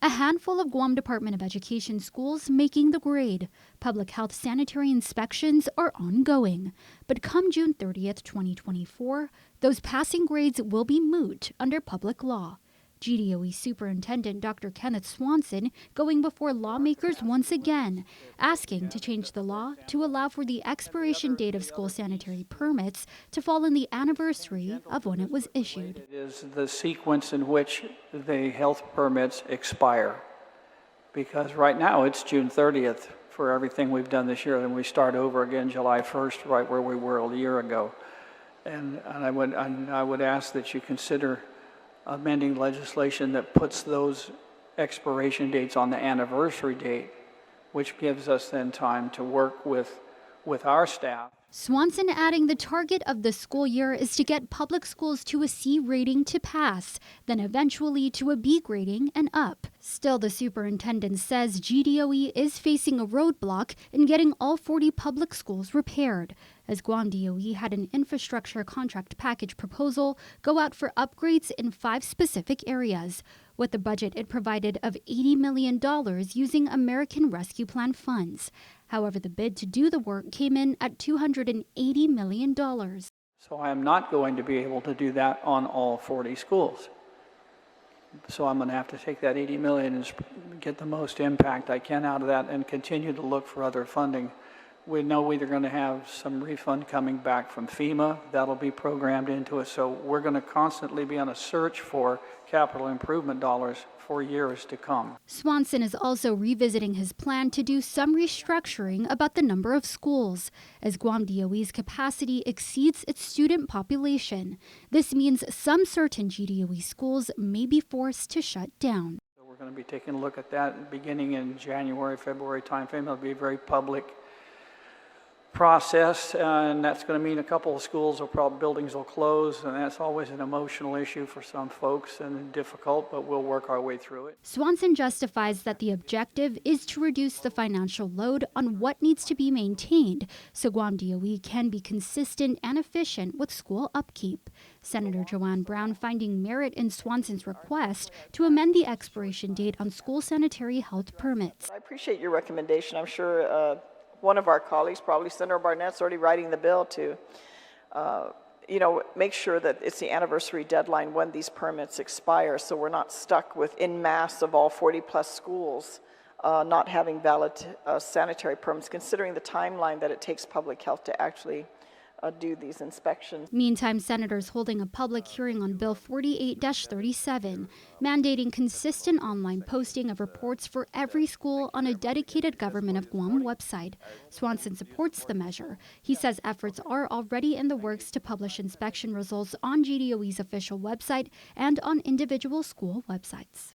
A handful of Guam Department of Education schools making the grade. Public health sanitary inspections are ongoing. But come June 30th, 2024, those passing grades will be moot under public law. GDOE Superintendent Dr. Kenneth Swanson going before lawmakers once again, asking to change the law to allow for the expiration date of school sanitary permits to fall in the anniversary of when it was issued. It is the sequence in which the health permits expire. Because right now it's June 30th for everything we've done this year, and we start over again July 1st, right where we were a year ago. And I would ask that you consider amending legislation that puts those expiration dates on the anniversary date, which gives us then time to work with our staff. Swanson adding the target of the school year is to get public schools to a C rating to pass, then eventually to a B grading and up. Still, the superintendent says GDOE is facing a roadblock in getting all 40 public schools repaired, as Guam DOE had an infrastructure contract package proposal go out for upgrades in 5 specific areas, with the budget it provided of $80 million using American Rescue Plan funds. However, the bid to do the work came in at $280 million. So I am not going to be able to do that on all 40 schools. So I'm going to have to take that $80 million and get the most impact I can out of that and continue to look for other funding. We know we're going to have some refund coming back from FEMA. That'll be programmed into it. So we're going to constantly be on a search for capital improvement dollars for years to come. Swanson is also revisiting his plan to do some restructuring about the number of schools, as Guam DOE's capacity exceeds its student population. This means some certain GDOE schools may be forced to shut down. So we're going to be taking a look at that beginning in January, February timeframe. It'll be a very public process, and that's going to mean a couple of schools buildings will close, and that's always an emotional issue for some folks and difficult, but we'll work our way through it. Swanson justifies that the objective is to reduce the financial load on what needs to be maintained so Guam DOE can be consistent and efficient with school upkeep. Senator Joanne Brown finding merit in Swanson's request to amend the expiration date on school sanitary health permits. I appreciate your recommendation. I'm sure one of our colleagues, probably Senator Barnett's already writing the bill to, make sure that it's the anniversary deadline when these permits expire, so we're not stuck with en masse of all 40-plus schools not having valid sanitary permits, considering the timeline that it takes public health to actually do these inspections. Meantime, senators holding a public hearing on Bill 48-37, mandating consistent online posting of reports for every school on a dedicated Government of Guam website. Swanson supports the measure. He says efforts are already in the works to publish inspection results on GDOE's official website and on individual school websites.